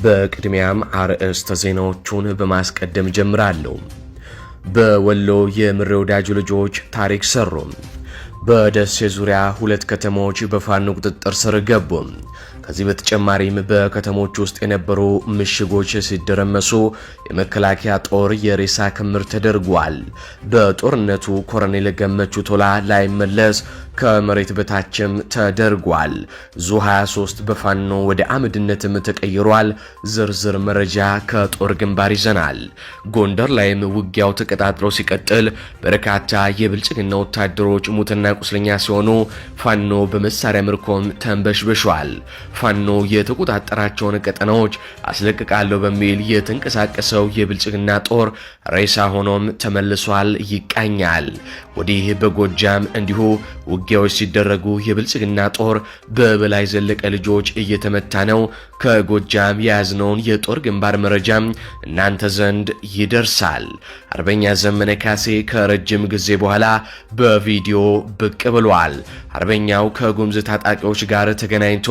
በቅድሚያም አርዕስተ ዜናዎቹን በማስቀደም ጀምራለሁ። በወሎ የምሬ ወዳጁ ልጆች ታሪክ ሰሩ። በደሴ ዙሪያ 2 ከተሞች በፋኖ ቁጥጥር ስር ገቡ። ከዚህ በተጨማሪም በከተሞች ውስጥ የነበሩ ምሽጎች ሲደረመሱ የመከላከያ ጦር የሬሳ ክምር ተደርጓል። በጦርነቱ ኮሎኔል ገመቹ ቶላ ላይመለስ ከመሬት በታችም ተደርጓል። ዙ 23 በፋኖ ወደ አመድነትም ተቀይሯል። ዝርዝር መረጃ ከጦር ግንባር ይዘናል። ጎንደር ላይም ውጊያው ተቀጣጥሎ ሲቀጥል በርካታ የብልጽግና ወታደሮች ሙትና ቁስለኛ ሲሆኑ ፋኖ በመሳሪያ ምርኮም ተንበሽብሿል። ፋኖ የተቆጣጠራቸውን ቀጠናዎች አስለቅቃለሁ በሚል የተንቀሳቀሰው የብልጽግና ጦር ሬሳ ሆኖም ተመልሷል ይቃኛል። ወዲህ በጎጃም እንዲሁ ውጊያዎች ሲደረጉ የብልጽግና ጦር በበላይ ዘለቀ ልጆች እየተመታ ነው። ከጎጃም የያዝነውን የጦር ግንባር መረጃም እናንተ ዘንድ ይደርሳል። አርበኛ ዘመነ ካሴ ከረጅም ጊዜ በኋላ በቪዲዮ ብቅ ብሏል። አርበኛው ከጉምዝ ታጣቂዎች ጋር ተገናኝቶ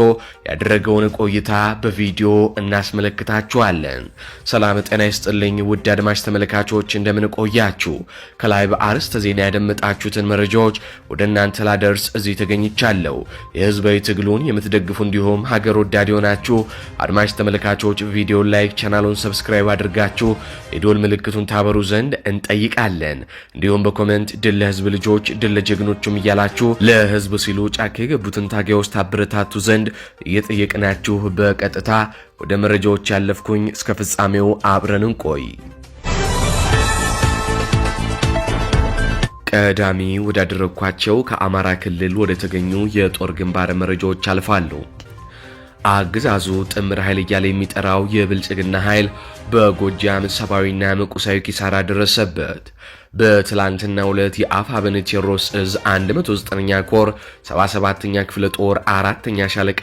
ያደረገውን ቆይታ በቪዲዮ እናስመለክታችኋለን። ሰላም ጤና ይስጥልኝ ውድ አድማጭ ተመልካቾች፣ እንደምን ቆያችሁ? ከላይ በአርዕስተ ዜና ያደመጣችሁትን መረጃዎች ወደ እናንተ ላደርስ እዚህ ተገኝቻለሁ። የህዝባዊ ትግሉን የምትደግፉ እንዲሁም ሀገር ወዳድ የሆናችሁ አድማጭ ተመልካቾች ቪዲዮን ላይክ፣ ቻናሉን ሰብስክራይብ አድርጋችሁ የዶል ምልክቱን ታበሩ ዘንድ እንጠይቃለን። እንዲሁም በኮሜንት ድል ለህዝብ ልጆች ድል ለጀግኖቹም እያላችሁ ለህዝብ ሲሉ ጫካ የገቡትን ታጋዮች ታበረታቱ ዘንድ እየጠየቅናችሁ በቀጥታ ወደ መረጃዎች ያለፍኩኝ፣ እስከ ፍጻሜው አብረን እንቆይ። ቀዳሚ ወዳደረኳቸው ከአማራ ክልል ወደ ተገኙ የጦር ግንባር መረጃዎች አልፋሉ። አገዛዙ ጥምር ኃይል እያለ የሚጠራው የብልጽግና ኃይል በጎጃም ሰብአዊና ቁሳዊ ኪሳራ ደረሰበት። በትላንትናው ዕለት የአፋብኃይል ቴዎድሮስ እዝ 109ኛ ኮር 77ኛ ክፍለ ጦር 4ኛ ሻለቃ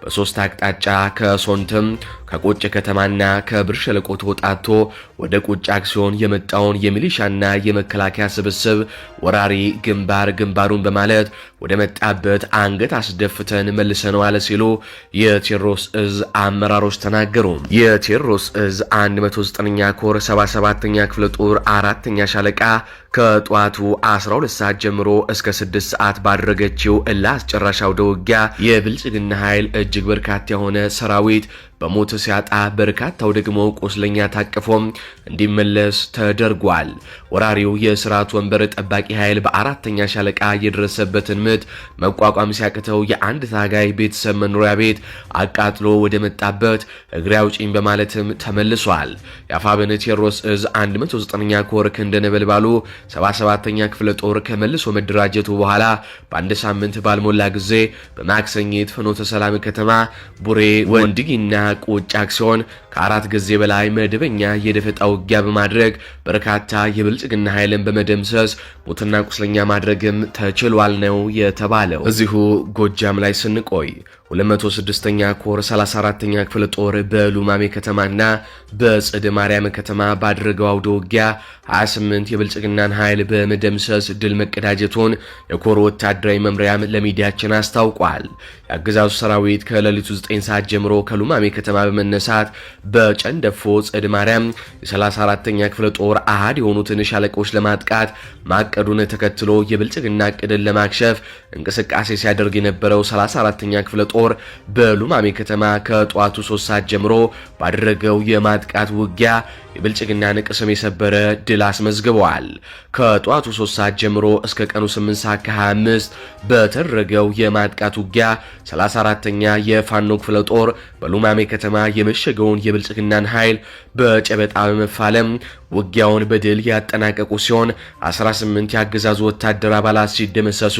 በሶስት አቅጣጫ ከሶንትም ከቁጭ ከተማና ከብር ሸለቆ ተወጣቶ ወደ ቁጭ አክሲዮን የመጣውን የሚሊሻና የመከላከያ ስብስብ ወራሪ ግንባሩን በማለት ወደ መጣበት አንገት አስደፍተን መልሰነዋል ሲሉ የቴዎድሮስ እዝ አመራሮች ተናገሩ። የቴዎድሮስ እዝ 109ኛ ኮር 77ኛ ክፍለ ጦር 4ኛ ሻለቃ ከጧቱ 12 ሰዓት ጀምሮ እስከ 6 ሰዓት ባደረገችው አስጨራሽ አውደ ውጊያ የብልጽግና ኃይል እጅግ በርካታ የሆነ ሰራዊት በሞት ሲያጣ በርካታው ደግሞ ቁስለኛ ታቅፎም እንዲመለስ ተደርጓል። ወራሪው የስርዓት ወንበር ጠባቂ ኃይል በ4ኛ ሻለቃ የደረሰበትን ምት መቋቋም ሲያቅተው የአንድ ታጋይ ቤተሰብ መኖሪያ ቤት አቃጥሎ ወደ መጣበት እግሬ አውጪኝ በማለትም ተመልሷል። የአፋብኃይል ቴዎድሮስ እዝ 109ኛ ኮር ክንደ ነበልባሉ 77ኛ ክፍለ ጦር ከመልሶ መደራጀቱ በኋላ በአንድ ሳምንት ባልሞላ ጊዜ በማክሰኝት ፍኖተ ሰላም ከተማ ቡሬ ወንድጊና ቁጭ አክሲዮን ከ4 ጊዜ በላይ መደበኛ የደፈጣ ውጊያ በማድረግ በርካታ የብልጽግና ኃይልን በመደምሰስ ሞትና ቁስለኛ ማድረግም ተችሏል ነው የተባለው። እዚሁ ጎጃም ላይ ስንቆይ 206ኛ ኮር 34ኛ ክፍለ ጦር በሉማሜ ከተማና በጽድ ማርያም ከተማ ባደረገው አውደ ውጊያ 28 የብልጽግናን ኃይል በመደምሰስ ድል መቀዳጀቱን የኮር ወታደራዊ መምሪያም ለሚዲያችን አስታውቋል። የአገዛዙ ሰራዊት ከሌሊቱ 9 ሰዓት ጀምሮ ከሉማሜ ከተማ በመነሳት በጨንደፎ ጽድ ማርያም የ34ኛ ክፍለ ጦር አሃድ የሆኑትን ሻለቆች ለማጥቃት ማቀዱን ተከትሎ የብልጽግና እቅድን ለማክሸፍ እንቅስቃሴ ሲያደርግ የነበረው 34ኛ ክፍለ ጦር በሉማሜ ከተማ ከጧቱ 3 ሰዓት ጀምሮ ባደረገው የማጥቃት ውጊያ የብልጽግናን ቅስም የሰበረ ድል አስመዝግበዋል። ከጧቱ 3 ሰዓት ጀምሮ እስከ ቀኑ 8 ሰዓት ከ25 በተደረገው የማጥቃት ውጊያ 34ኛ የፋኖ ክፍለ ጦር በሉማሜ ከተማ የመሸገውን የብልጽግናን ኃይል በጨበጣ በመፋለም ውጊያውን በድል ያጠናቀቁ ሲሆን 18 የአገዛዙ ወታደር አባላት ሲደመሰሱ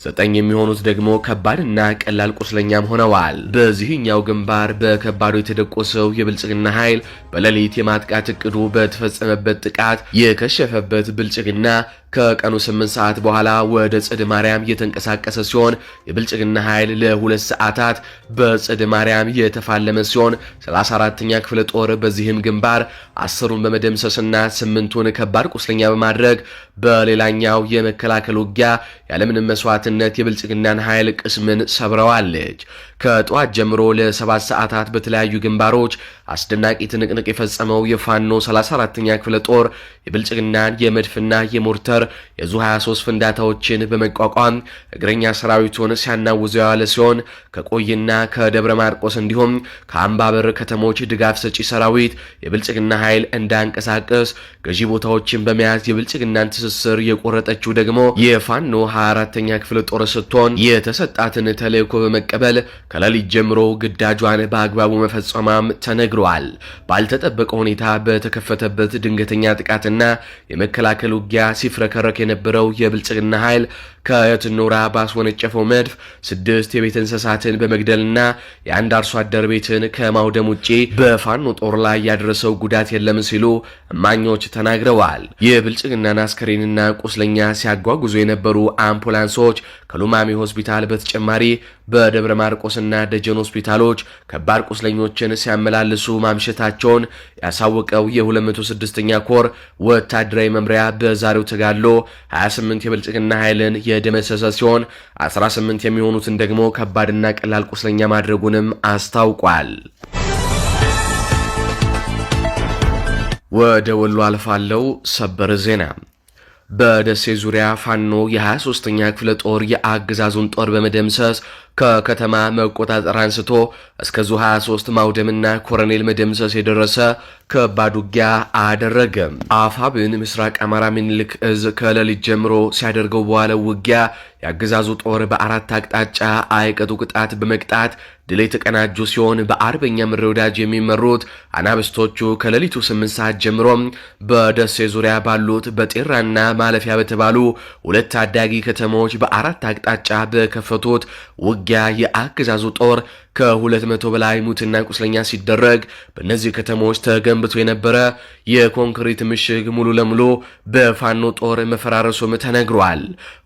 9 የሚሆኑት ደግሞ ከባድና ቀላል ቁስለኛም ሆነዋል። በዚህኛው ግንባር በከባዱ የተደቆሰው የብልጽግና ኃይል በሌሊት የማጥቃት እቅዱ በተፈጸመበት ጥቃት የከሸፈበት ብልጽግና ከቀኑ 8 ሰዓት በኋላ ወደ ጽድ ማርያም የተንቀሳቀሰ ሲሆን የብልጽግና ኃይል ለ2 ሰዓታት በጽድ ማርያም የተፋለመ ሲሆን 34ኛ ክፍለ ጦር በዚህም ግንባር 10ሩን በመደምሰስና 8ቱን ከባድ ቁስለኛ በማድረግ በሌላኛው የመከላከል ውጊያ ያለምንም መስዋዕትነት የብልጽግናን ኃይል ቅስምን ሰብረዋለች። ከጠዋት ጀምሮ ለ7 ሰዓታት በተለያዩ ግንባሮች አስደናቂ ትንቅንቅ የፈጸመው የፋኖ 34ኛ ክፍለ ጦር የብልጽግናን የመድፍና የሞርተር የዙ 23 ፍንዳታዎችን በመቋቋም እግረኛ ሰራዊቱን ሲያናውዘው ያለ ሲሆን ከቆይና ከደብረ ማርቆስ እንዲሁም ከአምባበር ከተሞች ድጋፍ ሰጪ ሰራዊት የብልጽግና ኃይል እንዳንቀሳቀስ ገዢ ቦታዎችን በመያዝ የብልጽግናን ትስስር የቆረጠችው ደግሞ የፋኖ 24ኛ ክፍለ ጦር ስትሆን የተሰጣትን ተልዕኮ በመቀበል ከሌሊት ጀምሮ ግዳጇን በአግባቡ መፈጸሟም ተነግሯል። ባልተጠበቀ ሁኔታ በተከፈተበት ድንገተኛ ጥቃትና የመከላከል ውጊያ ሲፍረከረክ የነበረው የብልጽግና ኃይል ከየትኖራ ባስወነጨፈው መድፍ 6 የቤት እንስሳትን በመግደልና የአንድ አርሶ አደር ቤትን ከማውደም ውጪ በፋኖ ጦር ላይ ያደረሰው ጉዳት የለም ሲሉ እማኞች ተናግረዋል። የብልጽግናን አስከሬንና ቁስለኛ ሲያጓጉዙ የነበሩ አምቡላንሶች ከሉማሜ ሆስፒታል በተጨማሪ በደብረ ማርቆስና ደጀን ሆስፒታሎች ከባድ ቁስለኞችን ሲያመላልሱ ማምሸታቸውን ያሳወቀው የ206ኛ ኮር ወታደራዊ መምሪያ በዛሬው ተጋድሎ 28 የብልጽግና ኃይልን የደመሰሰ ሲሆን 18 የሚሆኑትን ደግሞ ከባድና ቀላል ቁስለኛ ማድረጉንም አስታውቋል። ወደ ወሎ አልፋለው። ሰበር ዜና በደሴ ዙሪያ ፋኖ የ23ኛ ክፍለ ጦር የአገዛዙን ጦር በመደምሰስ ከከተማ መቆጣጠር አንስቶ እስከ ዙ 23 ማውደምና ኮሎኔል መደምሰስ የደረሰ ከባድ ውጊያ አደረገ። አፋብን ምስራቅ አማራ ምኒልክ እዝ ከሌሊት ጀምሮ ሲያደርገው በዋለው ውጊያ የአገዛዙ ጦር በአራት አቅጣጫ አይቀጡ ቅጣት በመቅጣት ድል የተቀናጁ ሲሆን በአርበኛ ምሬ ወዳጅ የሚመሩት አናብስቶቹ ከሌሊቱ 8 ሰዓት ጀምሮ በደሴ ዙሪያ ባሉት በጤራና ማለፊያ በተባሉ ሁለት ታዳጊ ከተሞች በአራት አቅጣጫ በከፈቱት ውጊያ የአገዛዙ ጦር ከ200 በላይ ሙትና ቁስለኛ ሲደረግ በእነዚህ ከተሞች ተገንብቶ የነበረ የኮንክሪት ምሽግ ሙሉ ለሙሉ በፋኖ ጦር መፈራረሱም ተነግሯል።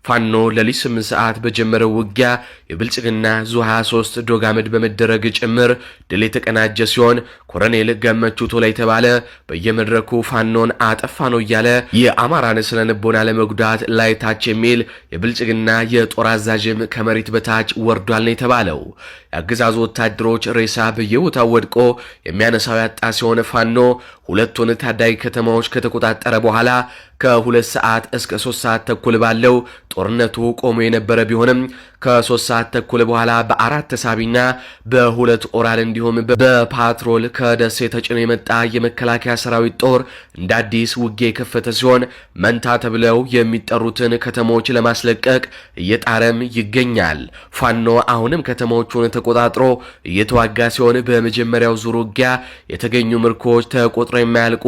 ፋኖ ሌሊት 8 ሰዓት በጀመረው ውጊያ የብልጽግና ዙ 23 ዶጋመድ በመደረግ ጭምር ድል የተቀናጀ ሲሆን ኮሎኔል ገመቹ ቶላ የተባለ በየመድረኩ ፋኖን አጠፋ ነው እያለ የአማራን ስነ ልቦና ለመጉዳት ላይ ታች የሚል የብልጽግና የጦር አዛዥም ከመሬት በታች ወርዷል ነው የተባለው። የአገዛዙ ወታደሮች ሬሳ በየቦታው ወድቆ የሚያነሳው ያጣ ሲሆን ፋኖ ሁለቱን ታዳጊ ከተማዎች ከተቆጣጠረ በኋላ ከ2 ሰዓት እስከ 3 ሰዓት ተኩል ባለው ጦርነቱ ቆሞ የነበረ ቢሆንም ከ3 ሰዓት ተኩል በኋላ በአራት ተሳቢና በሁለት ኦራል እንዲሁም በፓትሮል ከደሴ ተጭኖ የመጣ የመከላከያ ሰራዊት ጦር እንደ አዲስ ውጊያ የከፈተ ሲሆን መንታ ተብለው የሚጠሩትን ከተሞች ለማስለቀቅ እየጣረም ይገኛል። ፋኖ አሁንም ከተሞቹን ተቆጣጥሮ እየተዋጋ ሲሆን በመጀመሪያው ዙር ውጊያ የተገኙ ምርኮች ተቆጥሮ የማያልቁ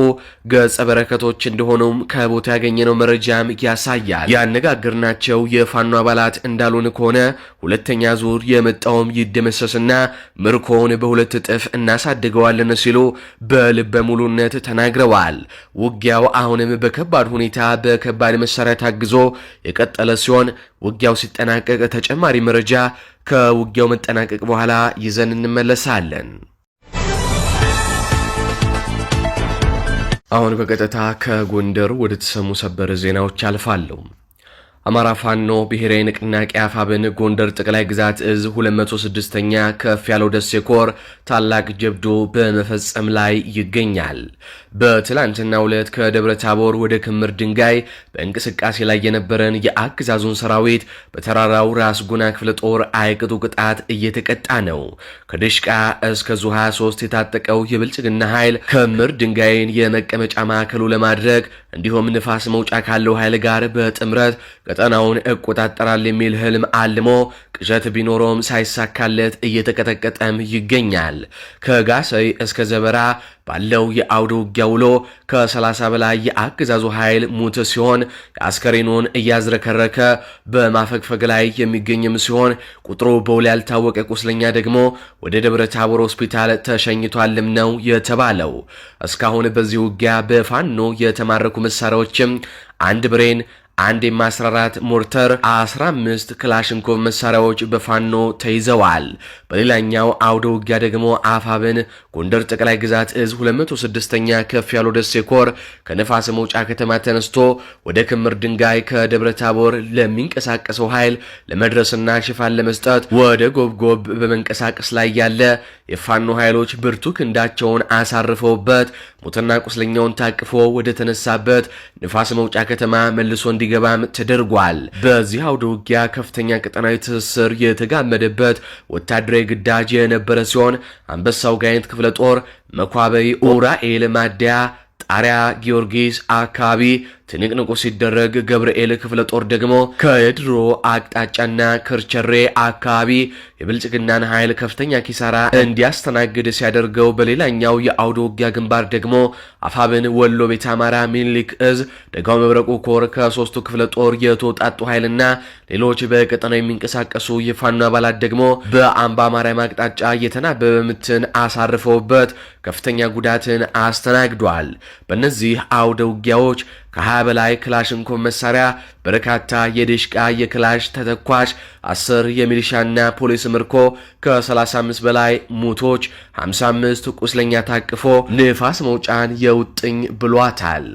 ገጸ በረከቶች እንደሆኑም ከቦታ ያገኘነው መረጃም ያሳያል። ያነጋገርናቸው የፋኖ አባላት እንዳሉን ከሆነ ሁለተኛ ዙር የመጣውም ይደመሰስና ምርኮውን በሁለት እጥፍ እናሳድገዋለን ሲሉ በልበ ሙሉነት ተናግረዋል። ውጊያው አሁንም በከባድ ሁኔታ በከባድ መሳሪያ ታግዞ የቀጠለ ሲሆን ውጊያው ሲጠናቀቅ ተጨማሪ መረጃ ከውጊያው መጠናቀቅ በኋላ ይዘን እንመለሳለን። አሁን በቀጥታ ከጎንደር ወደ ተሰሙ ሰበር ዜናዎች አልፋለሁ። አማራ ፋኖ ብሔራዊ ንቅናቄ አፋብን ጎንደር ጠቅላይ ግዛት እዝ 206ኛ ከፍ ያለው ደሴ ኮር ታላቅ ጀብዶ በመፈጸም ላይ ይገኛል። በትላንትናው ዕለት ከደብረ ታቦር ወደ ክምር ድንጋይ በእንቅስቃሴ ላይ የነበረን የአገዛዙን ሰራዊት በተራራው ራስ ጉና ክፍለ ጦር አይቅጡ ቅጣት እየተቀጣ ነው። ከድሽቃ እስከ ዙ 23 የታጠቀው የብልጽግና ኃይል ክምር ድንጋይን የመቀመጫ ማዕከሉ ለማድረግ እንዲሁም ንፋስ መውጫ ካለው ኃይል ጋር በጥምረት ቀጠናውን እቆጣጠራል የሚል ህልም አልሞ ቅዠት ቢኖረውም ሳይሳካለት እየተቀጠቀጠም ይገኛል። ከጋሰይ እስከ ዘበራ ባለው የአውደ ውጊያ ውሎ ከ30 በላይ የአገዛዙ ኃይል ሙት ሲሆን የአስከሬኑን እያዝረከረከ በማፈግፈግ ላይ የሚገኝም ሲሆን ቁጥሩ በውል ያልታወቀ ቁስለኛ ደግሞ ወደ ደብረ ታቦር ሆስፒታል ተሸኝቷልም ነው የተባለው። እስካሁን በዚህ ውጊያ በፋኖ የተማረኩ መሳሪያዎችም አንድ ብሬን፣ አንድ የማስራራት ሞርተር 15 ክላሽንኮቭ መሳሪያዎች በፋኖ ተይዘዋል። በሌላኛው አውደ ውጊያ ደግሞ አፋብን ጎንደር ጠቅላይ ግዛት እዝ 206ኛ ከፍ ያለው ደሴ ኮር ከነፋስ መውጫ ከተማ ተነስቶ ወደ ክምር ድንጋይ ከደብረ ታቦር ለሚንቀሳቀሰው ኃይል ለመድረስና ሽፋን ለመስጠት ወደ ጎብጎብ በመንቀሳቀስ ላይ ያለ የፋኖ ኃይሎች ብርቱ ክንዳቸውን አሳርፈውበት ሞትና ቁስለኛውን ታቅፎ ወደ ተነሳበት ነፋስ መውጫ ከተማ መልሶ እንዲገባም ተደርጓል። በዚህ አውደ ውጊያ ከፍተኛ ቀጠናዊ ትስስር የተጋመደበት ወታደራዊ ግዳጅ የነበረ ሲሆን አንበሳው ጋይንት ክፍለ ጦር መኳበይ ኡራኤል ማደያ ጣሪያ ጊዮርጊስ አካባቢ ትንቅንቁ ሲደረግ ገብርኤል ክፍለ ጦር ደግሞ ከየድሮ አቅጣጫና ክርቸሬ አካባቢ የብልጽግናን ኃይል ከፍተኛ ኪሳራ እንዲያስተናግድ ሲያደርገው፣ በሌላኛው የአውደ ውጊያ ግንባር ደግሞ አፋብን ወሎ ቤተ አማራ ሚኒሊክ እዝ ደጋው መብረቁ ኮር ከሶስቱ ክፍለ ጦር የተውጣጡ ኃይልና ሌሎች በቀጠናው የሚንቀሳቀሱ የፋኖ አባላት ደግሞ በአምባ ማርያም አቅጣጫ የተናበበ ምትን አሳርፈውበት ከፍተኛ ጉዳትን አስተናግዷል። በእነዚህ አውደ ውጊያዎች ከ20 በላይ ክላሽንኮቭ መሳሪያ፣ በርካታ የዲሽቃ የክላሽ ተተኳሽ፣ 10 የሚሊሻና ፖሊስ ምርኮ፣ ከ35 በላይ ሙቶች፣ 55 ቁስለኛ ታቅፎ ንፋስ መውጫን የውጥኝ ብሏታል።